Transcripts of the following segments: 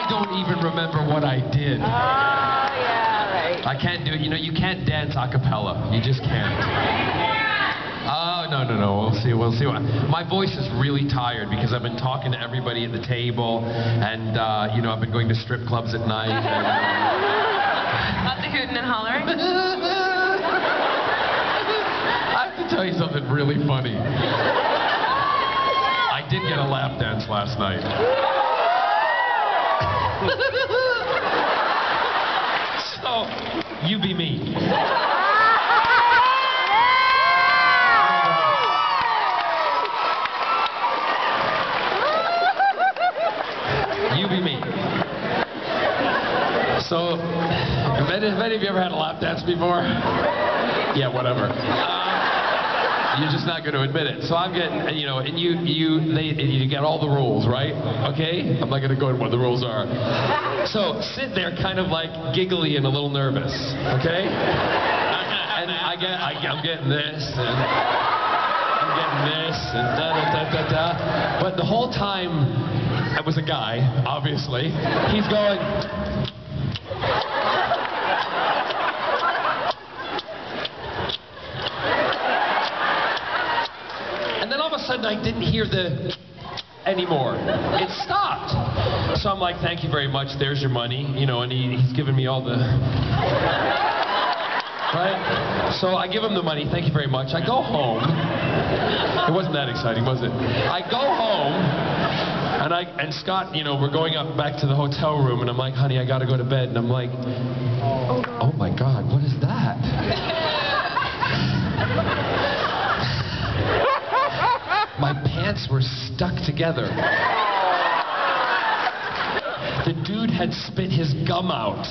don't even remember what I did. Oh, yeah, right. I can't do it. You know, you can't dance a cappella. You just can't. Oh, no. We'll see. My voice is really tired because I've been talking to everybody at the table, and, you know, I've been going to strip clubs at night. And, Lots of hooting and hollering. I have to tell you something really funny. I did get a lap dance last night. So, you be me. You be me. So, have any of you ever had a lap dance before? Yeah, whatever. You're just not going to admit it. So I'm getting, you know, and you get all the rules, right? Okay? I'm not going to go into what the rules are. So sit there kind of like giggly and a little nervous, okay? And I'm getting this, and I'm getting this, and da-da-da-da-da. But the whole time, it was a guy, obviously. He's going... And then all of a sudden, I didn't hear the anymore. It stopped. So I'm like, thank you very much, there's your money. You know, and he's giving me all the... Right? So I give him the money, thank you very much. I go home. It wasn't that exciting, was it? I go home, and Scott, you know, we're going up back to the hotel room, and I'm like, honey, I gotta go to bed. And I'm like, oh my God, what is that? My pants were stuck together. The dude had spit his gum out.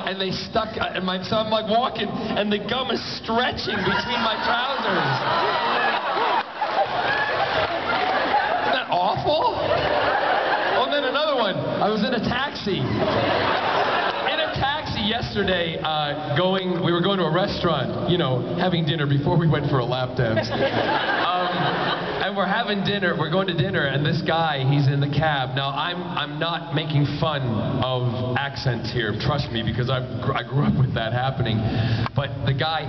And they stuck, so I'm like walking, and the gum is stretching between my trousers. Isn't that awful? Oh, and then another one. I was in a taxi. Yesterday, we were going to a restaurant, you know, having dinner before we went for a lap dance. And we're having dinner, we're going to dinner, and this guy, he's in the cab. Now, I'm not making fun of accents here, trust me, because I grew up with that happening. But the guy,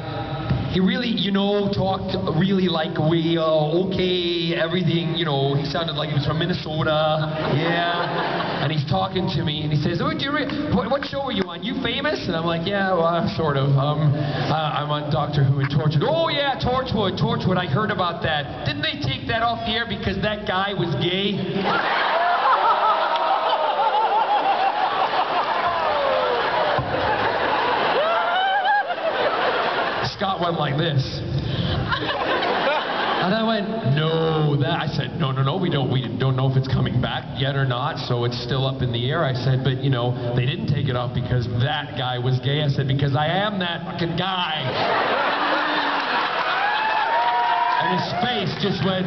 he really, you know, talked really like we, okay, everything, you know, he sounded like he was from Minnesota, yeah. And he's talking to me, and he says, oh, what show are you on? You famous? And I'm like, yeah, well, sort of. I'm on Doctor Who and Torchwood. Oh, yeah, Torchwood, I heard about that. Didn't they take that off the air because that guy was gay? Scott went like this. And I went, no, I said, no, we don't know if it's coming back yet or not, so it's still up in the air. I said, but, you know, they didn't take it off because that guy was gay. I said, because I am that fucking guy. And his face just went,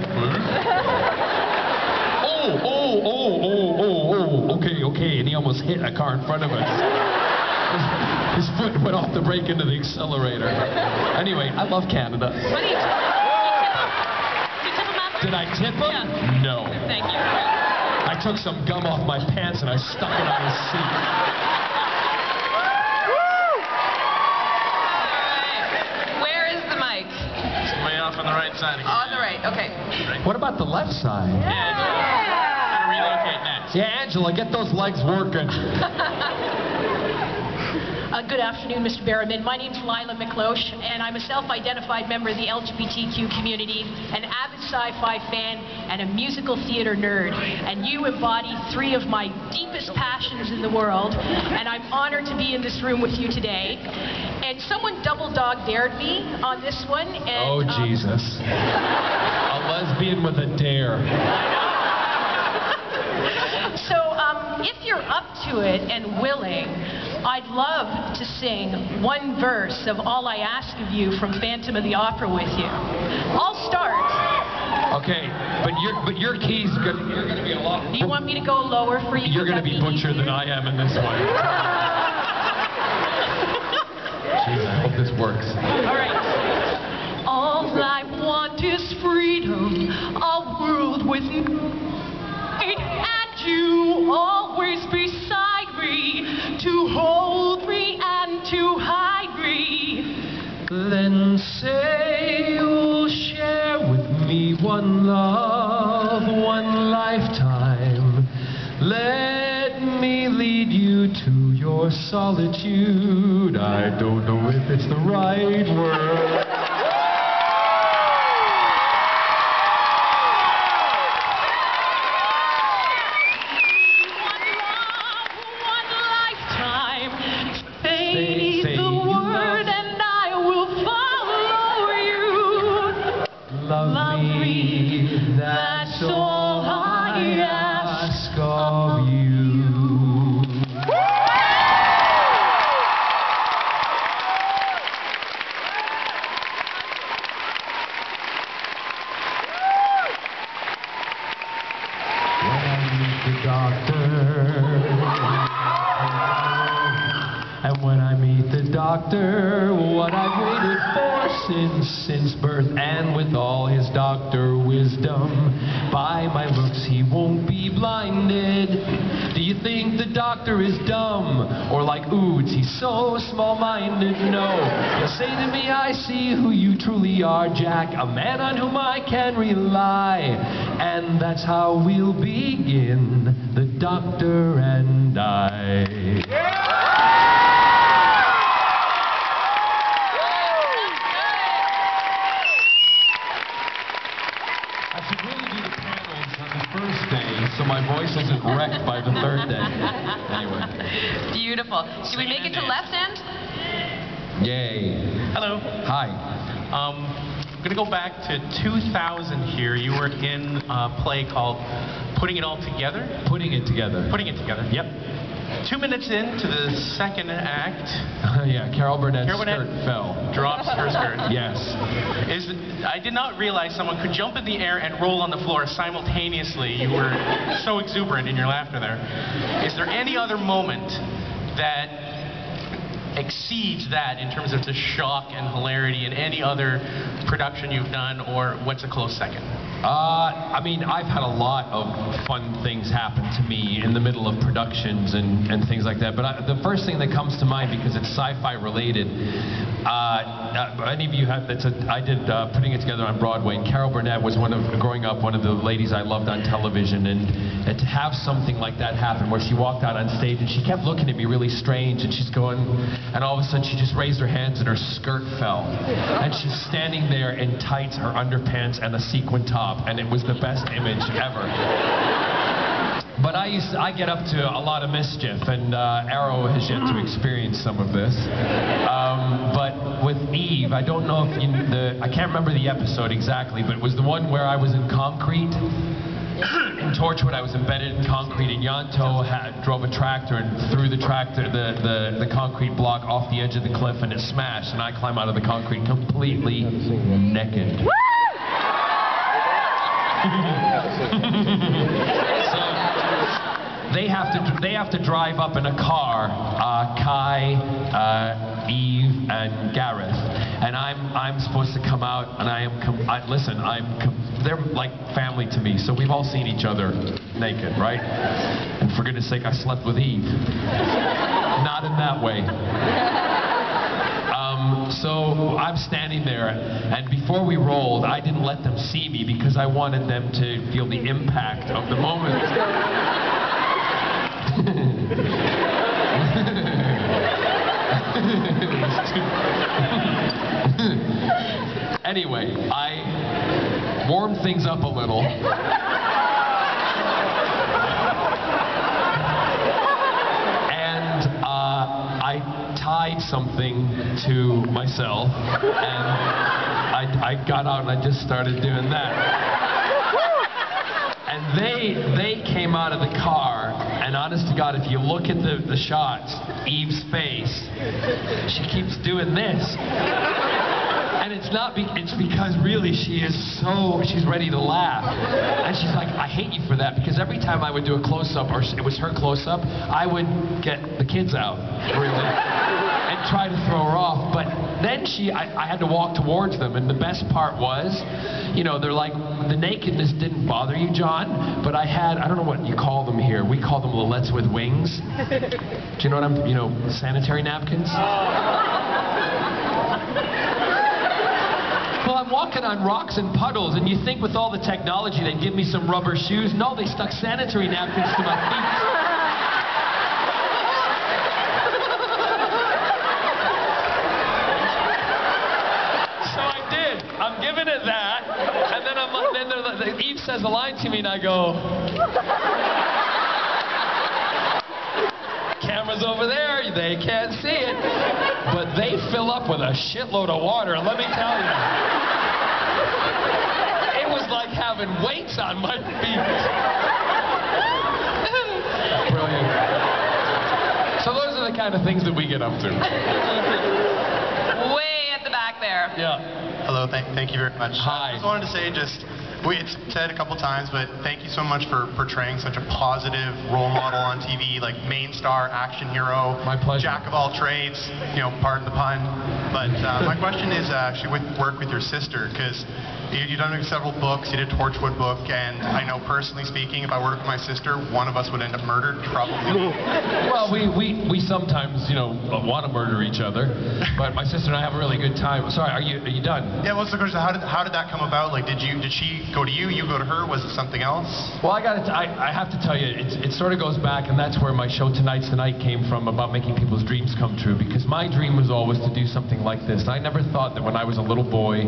okay, and he almost hit a car in front of us. His foot went off the brake into the accelerator. Anyway, I love Canada. Did I tip him? Yeah. No. Thank you. I took some gum off my pants and I stuck it on his seat. Where is the mic? It's way off on the right side again. On the right, okay. What about the left side? Yeah, gonna relocate next. Yeah, Angela, get those legs working. Good afternoon, Mr. Barrowman. My name's Lila McLosh, and I'm a self-identified member of the LGBTQ community, an avid sci-fi fan, and a musical theater nerd. And you embody three of my deepest passions in the world, and I'm honored to be in this room with you today. And someone double dog dared me on this one, and... Oh, Jesus. A lesbian with a dare. So, if you're up to it and willing, I'd love to sing one verse of All I Ask of You from Phantom of the Opera with you. I'll start. Okay, but your key's you're gonna be a lot. Do you want me to go lower for you? You're gonna be butcher than I am in this one. Jeez, I hope this works. All right. All I want is freedom, a world with me and you to hold me and to hide me. Then say you'll share with me one love, one lifetime. Let me lead you to your solitude. I don't know if it's the right word. Love me, that's all I ask of you. When I meet the doctor, and when I meet the doctor, what I've waited for since birth, and with all his doctor wisdom, by my looks he won't be blinded. Do you think the doctor is dumb, or like Oods, he's so small-minded? No, he'll say to me, I see who you truly are, Jack, a man on whom I can rely, and that's how we'll begin, the doctor and I. So my voice isn't wrecked by the third day. Anyway. Beautiful. Did we make it to left end? Yay. Hello. Hi. I'm going to go back to 2000 here. You were in a play called Putting It All Together? Putting It Together. Putting It Together, yep. 2 minutes into the second act. Yeah, Carol Burnett's skirt fell. Drops her skirt. Yes. I did not realize someone could jump in the air and roll on the floor simultaneously. You were so exuberant in your laughter there. Is there any other moment that exceeds that in terms of the shock and hilarity in any other production you've done, or what's a close second? I mean, I've had a lot of fun things happen to me in the middle of productions and things like that, but the first thing that comes to mind, because it's sci-fi related, any of you have, I did Putting It Together on Broadway, and Carol Burnett was growing up, one of the ladies I loved on television, and to have something like that happen where she walked out on stage and she kept looking at me really strange, and she's going, and all of a sudden she just raised her hands and her skirt fell, and she's standing there in tights, her underpants, and a sequin top, and it was the best image ever. But I get up to a lot of mischief, and Arrow has yet to experience some of this. But with Eve, I don't know if I can't remember the episode exactly, but it was the one where I was in concrete. In Torchwood, I was embedded in concrete, and Yanto drove a tractor and threw the concrete block off the edge of the cliff, and it smashed, and I climb out of the concrete completely naked. So they have to drive up in a car, Kai, Eve, and Gareth, and I'm supposed to come out, and they're like family to me, so we've all seen each other naked, right? And for goodness sake, I slept with Eve. Not in that way. So I'm standing there, and before we rolled, I didn't let them see me because I wanted them to feel the impact of the moment. Anyway, I warmed things up a little. And I tied something to myself, and I got out and I just started doing that. And they came out of the car, and honest to God, if you look at the shots, Eve's face, she keeps doing this. And it's because really she's ready to laugh. And she's like, I hate you for that, because every time I would do a close-up, or it was her close-up, I would get the kids out, really. And try to throw her off. But then I had to walk towards them, and the best part was, you know, they're like, the nakedness didn't bother you, John, but I don't know what you call them here. We call them Lillettes with wings. Do you know what you know, sanitary napkins? Well, I'm walking on rocks and puddles, and you think with all the technology they'd give me some rubber shoes. No, they stuck sanitary napkins to my feet. So I did. I'm giving it that, and then Eve says a line to me, and I go, camera's over there, they can't see it, but they fill up with a shitload of water, and let me tell you, it was like having weights on my feet. Brilliant. So those are the kind of things that we get up to. Way at the back there. Yeah. Hello, thank you very much. Hi. I just wanted to say, it's said a couple times, but thank you so much for portraying such a positive role model on TV, like main star, action hero. My pleasure. Jack of all trades, you know, pardon the pun. But my question is actually work with your sister, because you've done several books, you did a Torchwood book, and I know personally speaking, if I worked with my sister, one of us would end up murdered, probably. Well, we sometimes, you know, want to murder each other, but my sister and I have a really good time. Sorry, are you done? Yeah, what's the question? How did that come about? Like, did she go to you, you go to her? Was it something else? Well, I have to tell you, it sort of goes back, and that's where my show Tonight's the Night came from, about making people's dreams come true, because my dream was always to do something like this. I never thought that when I was a little boy,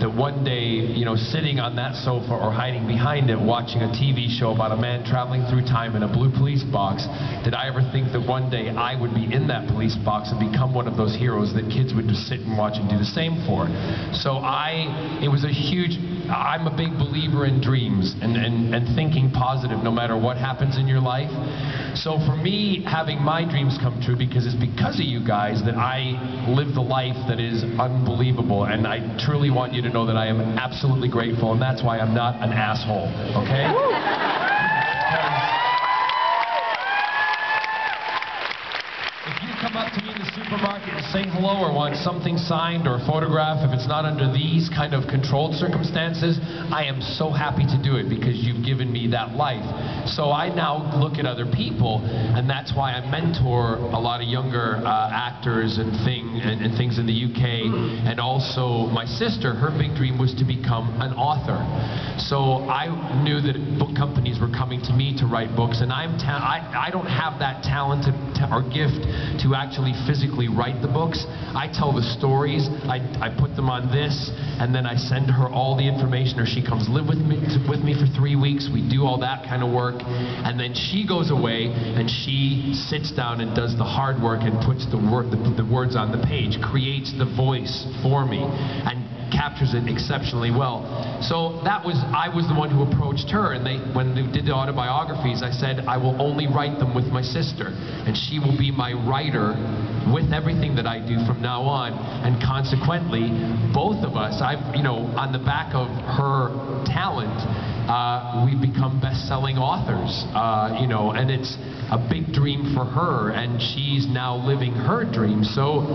that one day, you know, sitting on that sofa or hiding behind it, watching a TV show about a man traveling through time in a blue police box, did I ever think that one day I would be in that police box and become one of those heroes that kids would just sit and watch and do the same for. So it was a huge, I'm a big believer in dreams and thinking positive no matter what happens in your life. So for me, having my dreams come true, because it's because of you guys that I live the life that is unbelievable, and I truly want you to know that I am absolutely grateful, and that's why I'm not an asshole, okay? If you come up to me in the supermarket and say hello or want something signed or a photograph, if it's not under these kind of controlled circumstances, I am so happy to do it because you've given me that life. So I now look at other people, and that's why I mentor a lot of younger actors and things in the UK. And also my sister, her big dream was to become an author. So I knew that book companies were coming to me to write books, and I don't have that talent or gift to actually physically write the books. I tell the stories, I put them on this, and then I send her all the information, or she comes live with me for 3 weeks. We do all that kind of work, and then she goes away and she sits down and does the hard work and puts the words on the page, creates the voice for me, and captures it exceptionally well. So I was the one who approached her, and when they did the autobiographies, I said I will only write them with my sister, and she will be my writer with everything that I do from now on. And consequently, both of us, on the back of her talent, we've become best-selling authors, and it's a big dream for her, and she's now living her dream. So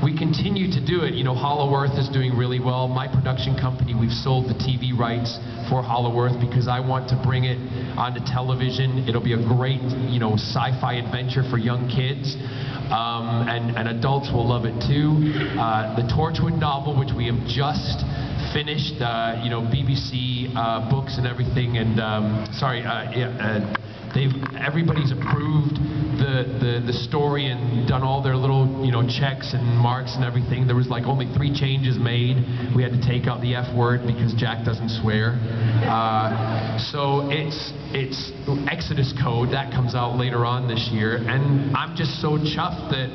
we continue to do it. Hollow Earth is doing really well. My production company, we've sold the TV rights for Hollow Earth because I want to bring it onto television. It'll be a great, sci-fi adventure for young kids. And adults will love it too. The Torchwood novel, which we have just finished, BBC books and everything, and everybody's approved the story and done all their little checks and marks and everything. There was like only 3 changes made. We had to take out the F word because Jack doesn't swear. So it's Exodus Code that comes out later on this year, and I'm just so chuffed that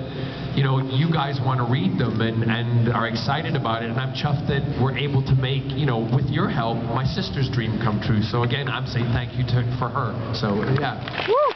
you guys want to read them and are excited about it, and I'm chuffed that we're able to make, with your help, my sister's dream come true. So again, I'm saying thank you for her. So yeah. Woo!